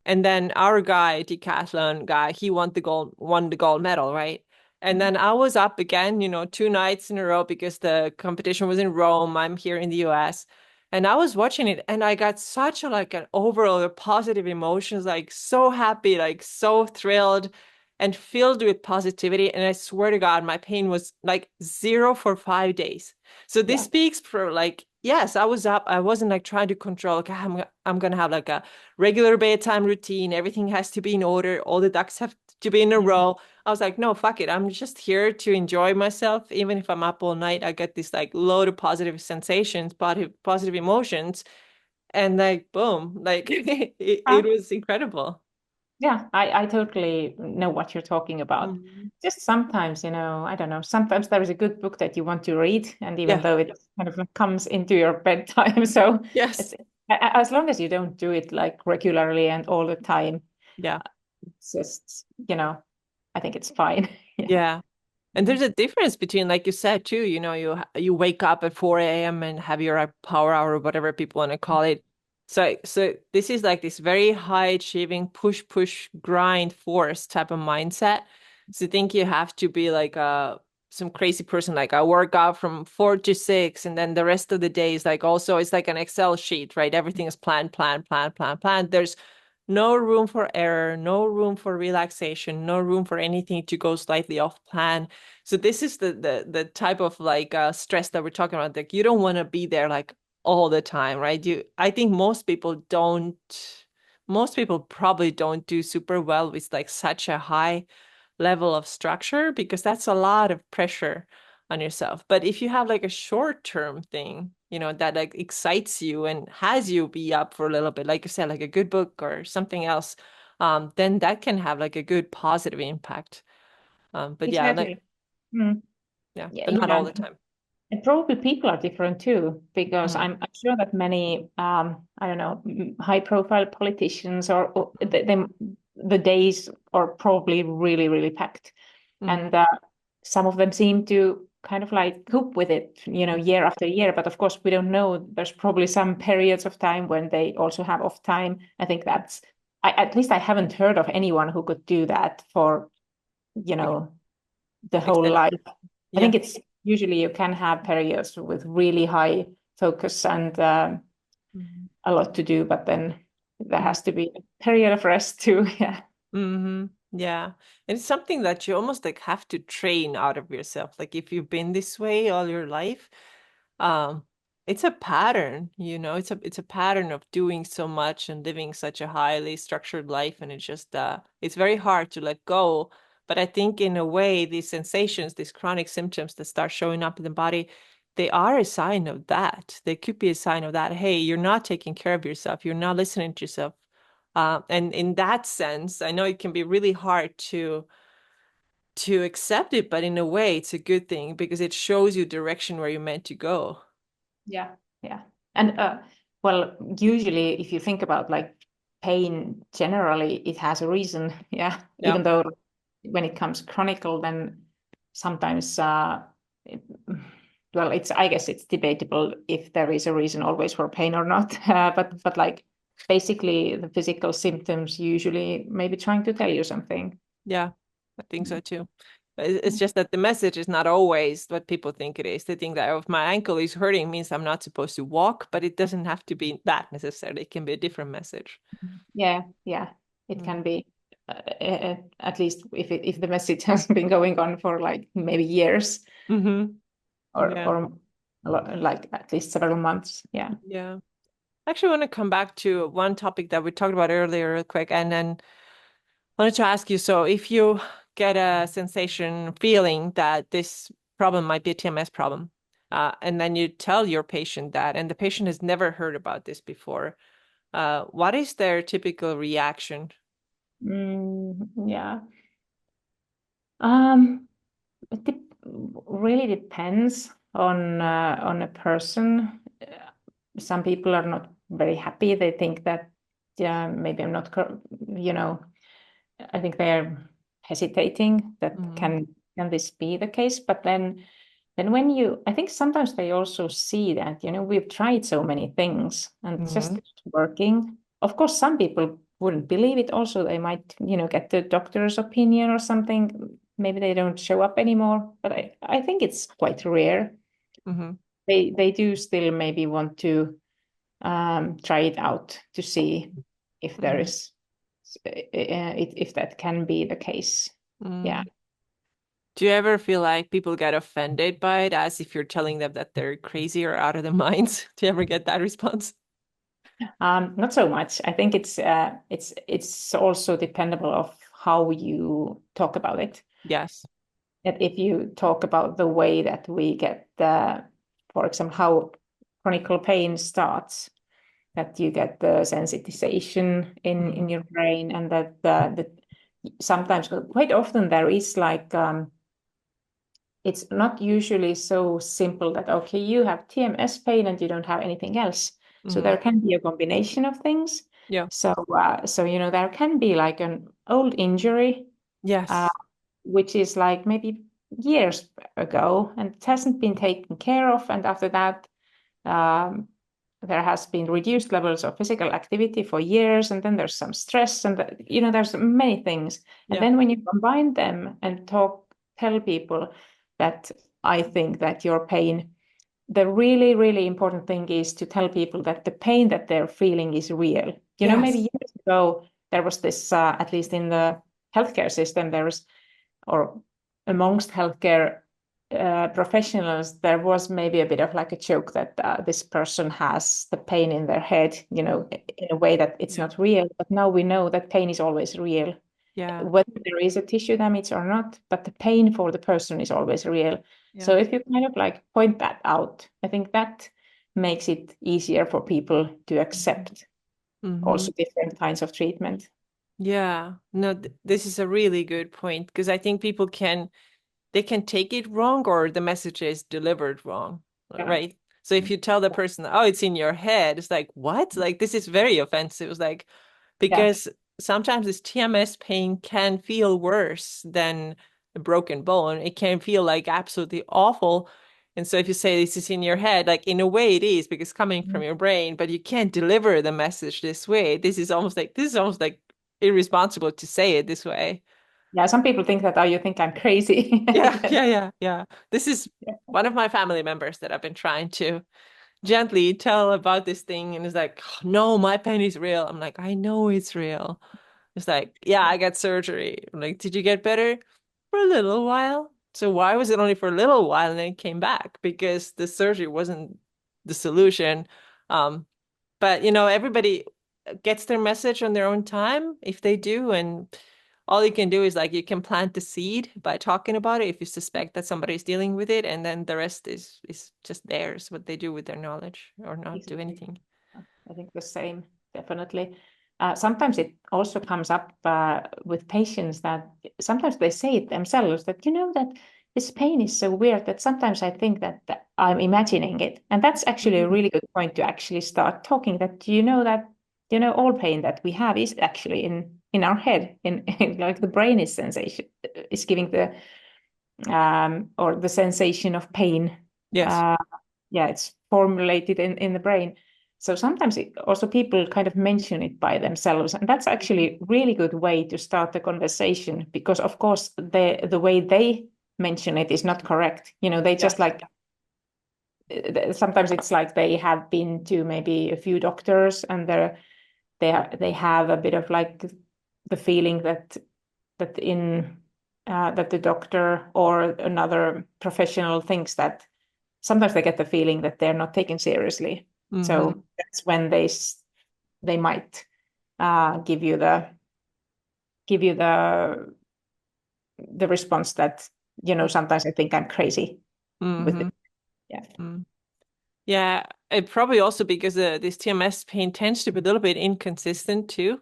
And then our guy, decathlon guy, he won the gold medal, right? And then I was up again, 2 nights in a row because the competition was in Rome. I'm here in the US. And I was watching it and I got such a like an overall positive emotions, like so happy, like so thrilled and filled with positivity. And I swear to God, my pain was like zero for 5 days. So this Yeah. speaks for like, yes, I was up. I wasn't like trying to control, okay, I'm gonna have like a regular bedtime routine. Everything has to be in order. All the ducks have to be in a Mhm. row. I was like, no, fuck it. I'm just here to enjoy myself. Even if I'm up all night, I get this like load of positive sensations, positive emotions. And like, boom, like it was incredible. Yeah, I totally know what you're talking about. Mhm. Just sometimes, I don't know, sometimes there is a good book that you want to read, and even Yeah. though it kind of comes into your bedtime, so Yes. it's as long as you don't do it like regularly and all the time, Yeah. it's just, I think it's fine. Yeah. Yeah. And Mm. there's a difference between, like you said too, you wake up at 4 a.m. and have your power hour or whatever people want to call it. So this is like this very high achieving push grind force type of mindset. So I think you have to be like some crazy person, like I work out from 4 to 6, and then the rest of the day is like also it's like an Excel sheet, right? Everything is planned. There's no room for error, no room for relaxation, no room for anything to go slightly off plan. So this is the type of like stress that we're talking about. Like you don't want to be there like all the time, right? I think most people probably don't do super well with like such a high level of structure because that's a lot of pressure on yourself. But if you have like a short-term thing, that like excites you and has you be up for a little bit, like you said, like a good book or something else, then that can have like a good positive impact. But yeah, like Exactly. Mm. yeah, Yeah, but not all yeah. the time. And probably people are different too, because Mhm. I'm sure that many, I don't know, high-profile politicians or the days are probably really, really packed. Mhm. And some of them seem to kind of like cope with it, year after year. But of course, we don't know. There's probably some periods of time when they also have off time. I think at least I haven't heard of anyone who could do that for, you know, the whole Extended. life. I Yeah. think it's usually you can have periods with really high focus and Mhm. a lot to do, but then there Mhm. has to be a period of rest too. Yeah. Hmm. Yeah. And it's something that you almost like have to train out of yourself. Like if you've been this way all your life, um, it's a pattern, it's a pattern of doing so much and living such a highly structured life. And it's very hard to let go. But I think in a way, these sensations, these chronic symptoms that start showing up in the body, they are a sign of that. They could be a sign of that. Hey, you're not taking care of yourself. You're not listening to yourself. And in that sense, I know it can be really hard to accept it, but in a way, it's a good thing because it shows you direction where you're meant to go. Yeah. Yeah. And well, usually if you think about like pain generally, it has a reason. Yeah. Yeah. Even though when it comes chronicle, then sometimes it, well, I guess it's debatable if there is a reason always for pain or not. But like basically the physical symptoms usually maybe trying to tell you something. Yeah, I think so too. It's just that the message is not always what people think it is. They think that if my ankle is hurting means I'm not supposed to walk, but it doesn't have to be that necessarily. It can be a different message. Yeah, yeah, it Mm. can be. At least if the message has been going on for like maybe years Mm-hmm. Yeah. or like at least several months. Yeah. Yeah. I actually want to come back to one topic that we talked about earlier real quick, and then wanted to ask you, so if you get a sensation feeling that this problem might be a TMS problem, and then you tell your patient that, and the patient has never heard about this before, what is their typical reaction? Yeah. Um, really depends on a person. Some people are not very happy. They think that, yeah, maybe I'm not, you know, I think they're hesitating that Mm-hmm. can this be the case? But then when I think sometimes they also see that, we've tried so many things and it's just Mm-hmm. not working. Of course, some people wouldn't believe it. Also, they might, get the doctor's opinion or something. Maybe they don't show up anymore. But I think it's quite rare. Mm-hmm. They do still maybe want to try it out to see if there Mm-hmm. is if that can be the case. Yeah. Mm. Do you ever feel like people get offended by it as if you're telling them that they're crazy or out of their minds? Do you ever get that response? Not so much. I think it's also dependable of how you talk about it. Yes. That if you talk about the way that we get for example, how chronic pain starts, that you get the sensitization in Mm-hmm. your brain, and that sometimes, quite often, there is like it's not usually so simple that, okay, you have TMS pain and you don't have anything else. So Mm-hmm. there can be a combination of things. Yeah. So there can be like an old injury, uh, Yes. which is like maybe years ago and it hasn't been taken care of. And after that, um, there has been reduced levels of physical activity for years, and then there's some stress, and there's many things. And Yeah. then when you combine them and tell people that I think that your pain, the really, really important thing is to tell people that the pain that they're feeling is real. Maybe Yes. years ago there was this, at least in the healthcare system, or amongst healthcare professionals, there was maybe a bit of like a joke that this person has the pain in their head, in a way that it's Yeah. not real. But now we know that pain is always real, Yeah. whether there is a tissue damage or not, but the pain for the person is always real. Yeah. So if you kind of like point that out, I think that makes it easier for people to accept Mm-hmm. also different kinds of treatment. Yeah. No, this is a really good point because I think people they can take it wrong or the message is delivered wrong, Yeah. right? So if you tell the person, oh, it's in your head, it's like, what? Like this is very offensive. It's like Yeah. because sometimes this TMS pain can feel worse than a broken bone. It can feel like absolutely awful. And so if you say this is in your head, like in a way it is because coming from your brain, but you can't deliver the message this way. This is almost like irresponsible to say it this way. Yeah, some people think that, oh, you think I'm crazy. Yeah, Yeah. yeah, yeah, yeah. This is Yeah. one of my family members that I've been trying to gently tell about this thing, and it's like, no, my pain is real. I'm like, I know it's real. It's like, yeah, I got surgery. I'm like, did you get better? For a little while. So why was it only for a little while and then it came back? Because the surgery wasn't the solution. Um, but everybody gets their message on their own time if they do, and all you can do is like you can plant the seed by talking about it if you suspect that somebody's dealing with it, and then the rest is just theirs, what they do with their knowledge or not do Exactly. anything. I think the same, definitely. Sometimes it also comes up with patients that sometimes they say it themselves that, that this pain is so weird that sometimes I think that I'm imagining it. And that's actually a Mhm. really good point to actually start talking that, all pain that we have is actually in our head, in like the brain is sensation, is giving or the sensation of pain. Yes. Uh, yeah, it's formulated in the brain. So sometimes also people kind of mention it by themselves, and that's actually a really good way to start the conversation because, of course, the way they mention it is not correct. They just Yes. like sometimes it's like they have been to maybe a few doctors, and they have a bit of like the feeling that the doctor or another professional thinks that sometimes they get the feeling that they're not taken seriously. Mm-hmm. So that's when they might give you the response that sometimes I think I'm crazy with Mm-hmm. it. Yeah. Mm. Yeah, it probably also because this TMS pain tends to be a little bit inconsistent too.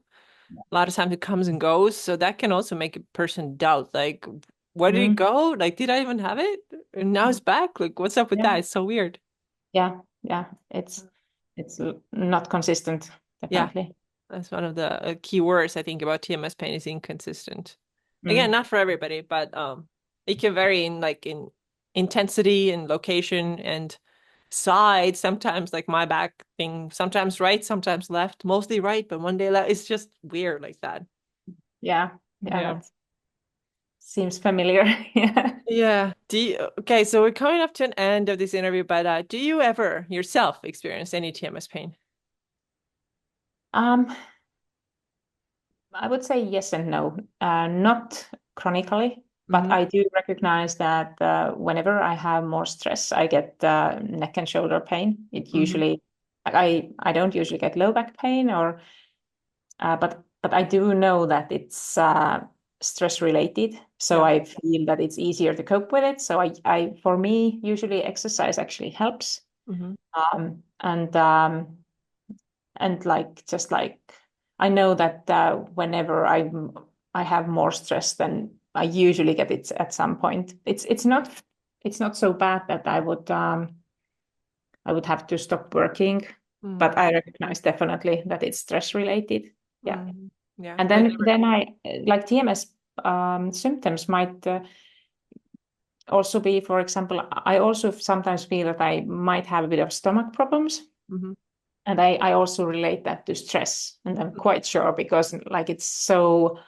A lot of times it comes and goes, so that can also make a person doubt, like, where did it Mm. go? Like, did I even have it? And now it's back. Like, what's up with Yeah. that? It's so weird. Yeah. It's not consistent, Yeah, definitely. that's one of the key words I think about TMS pain is inconsistent. Again, Mm. not for everybody, but it can vary in intensity and location and side. Sometimes like my back thing, sometimes right, sometimes left, mostly right, but one day left. It's just weird like that. Yeah. Yeah. Yeah. That seems familiar. Yeah. Yeah. Okay, so we're coming up to an end of this interview, but do you ever yourself experience any TMS pain? Um, I would say yes and no. Not chronically, but Mm-hmm. I do recognize that whenever I have more stress, I get neck and shoulder pain. It Mm-hmm. usually, I don't usually get low back pain, but I do know that it's stress related. So Yeah. I feel that it's easier to cope with it. So I for me, usually exercise actually helps. Mm-hmm. Um, and and like just like I know that whenever I have more stress, then I usually get it at some point. It's not so bad that I would have to stop working, Mm-hmm. but I recognize definitely that it's stress related. Yeah, Mm-hmm. Yeah. and I then I like TMS symptoms might also be, for example, I also sometimes feel that I might have a bit of stomach problems. never. And I also relate that to stress, and I'm quite sure because like it's so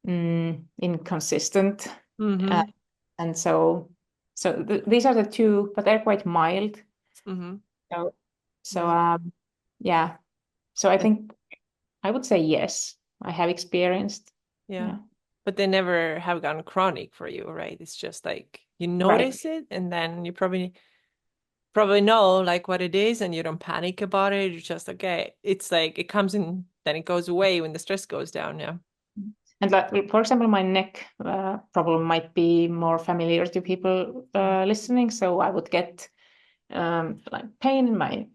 inconsistent, uh, Mm-hmm. and these are the two, but they're quite mild. Mm-hmm. So so Yeah. yeah. So I And think I would say yes, I have experienced. yeah. Yeah, But they never have gone chronic for you, right? It's just like you right. notice it and then you probably know like what it is and you don't panic about it. You're just okay. It's like it comes in, then it goes away when the stress goes down. Yeah. And like, for example, my neck problem might be more familiar to people listening. So I would get like pain in my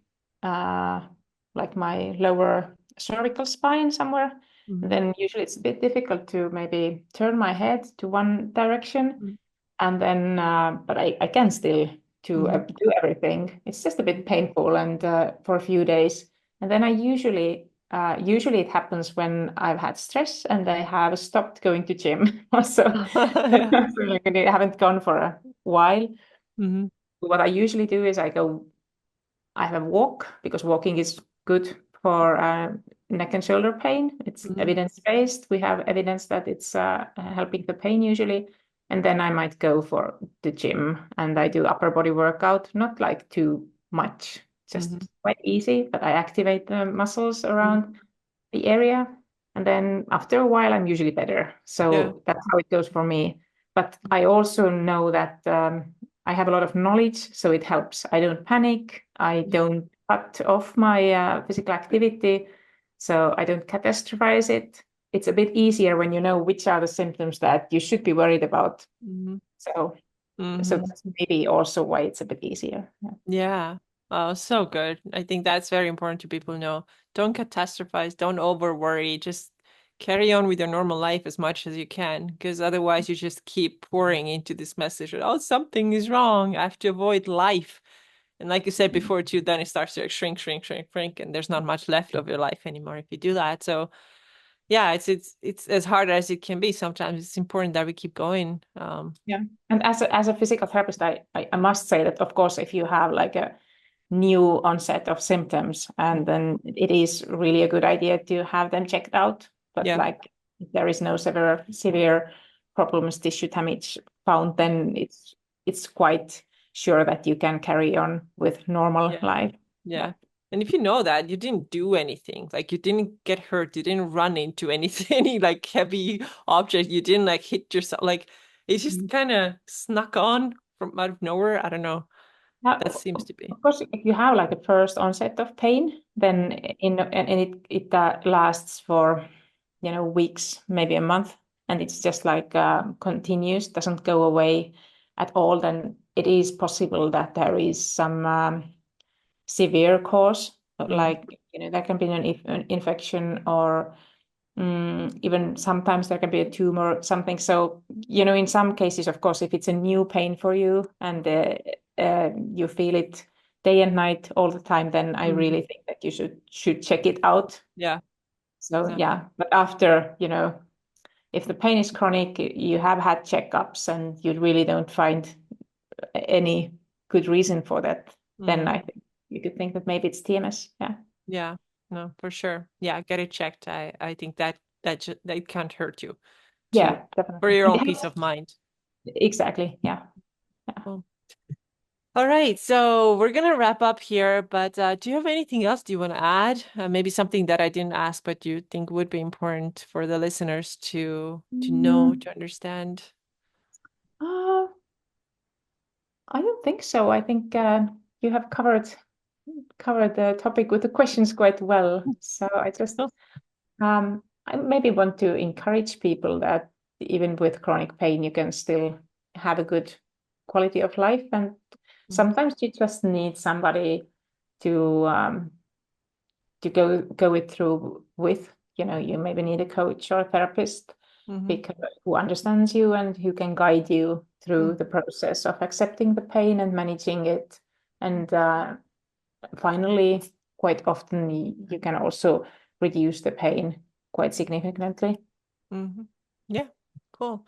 like my lower cervical spine somewhere. And Mm-hmm. then usually it's a bit difficult to maybe turn my head to one direction, and then but I can still Mm-hmm. do everything. It's just a bit painful and for a few days, and then I usually it happens when I've had stress and I have stopped going to gym. So, Yeah. so like I haven't gone for a while. Mm-hmm. What I usually do is I have a walk because walking is good for neck and shoulder pain. It's Mm-hmm. evidence-based. We have evidence that it's helping the pain usually. And then I might go for the gym and I do upper body workout, not like too much. just Hmm. quite easy, but I activate the muscles around the area. And then after a while, I'm usually better. Yeah. So that's how it goes for me. But I also know that I have a lot of knowledge, so it helps. I don't panic. I Yeah. don't cut off my physical activity, so I don't catastrophize it. It's a bit easier when you know which are the symptoms that you should be worried about. Hmm. So, so Hmm. that's maybe also why it's a bit easier. Yeah. Yeah. Oh, so good. I think that's very important to people know. Don't catastrophize, don't over worry. Just carry on with your normal life as much as you can, because otherwise you just keep pouring into this message that, oh, something is wrong. I have to avoid life. And like you said before too, then it starts to shrink, shrink, shrink, shrink, and there's not much left of your life anymore if you do that. So yeah, it's as hard as it can be. Sometimes it's important that we keep going. Yeah. And as a physical therapist, I must say that, of course, if you have like a new onset of symptoms, and then it is really a good idea to have them checked out. But Yeah, like if there is no severe problems, tissue damage found, then it's quite sure that you can carry on with normal yeah. life. Yeah. Yeah. And if you know that you didn't do anything, like you didn't get hurt, you didn't run into anything, any like heavy object, you didn't like hit yourself, like it just Mhm. kind of snuck on from out of nowhere. I don't know. Now, That seems to be. of course, if you have like a first onset of pain, then and it lasts for weeks, maybe a month, and it's just like continues, doesn't go away at all, then it is possible that there is some severe cause, Mm, like there can be an infection or even sometimes there can be a tumor or something. So, in some cases, of course, if it's a new pain for you and you feel it day and night all the time, then I mm, really think that you should check it out. yeah. So No. yeah, but after, if the pain is chronic, you have had checkups and you really don't find any good reason for that, then Mm, I think you could think that maybe it's TMS. Yeah. yeah. No, for sure. Yeah, get it checked. I think that can't hurt you to Yeah, for definitely. your And own it peace has, of mind. exactly. Yeah. Yeah. Cool. All right, so we're gonna wrap up here, but do you have anything else do you want to add? Maybe something that I didn't ask, but you think would be important for the listeners to know, Mm, to understand? uh, I don't think so. I think you have covered the topic with the questions quite well. So I just Oh, I maybe want to encourage people that even with chronic pain, you can still have a good quality of life, and mm, sometimes you just need somebody to go it through with. You maybe need a coach or a therapist mm-hmm, because who understands you and who can guide you through the process of accepting the pain and managing it. And finally, quite often you can also reduce the pain quite significantly. mm-hmm. Yeah, cool.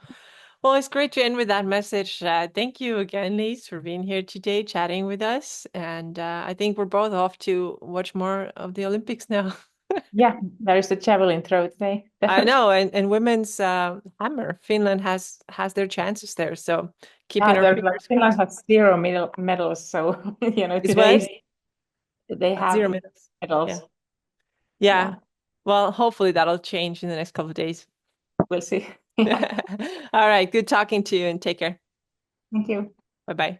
Well, it's great to end with that message. Thank you again, Liis, for being here today, chatting with us. And I think we're both off to watch more of the Olympics now. Yeah, there is the javelin throw today, I definitely. know, and women's hammer, Finland has their chances there. So keeping Yeah, our there's like fingers Finland crossed. has zero medals, so It's what? today they Zero have minutes. Yeah. medals. Yeah. Yeah, Well, hopefully that'll change in the next couple of days. we'll see. All Yeah, right. Good talking to you and take care. thank you. Bye bye.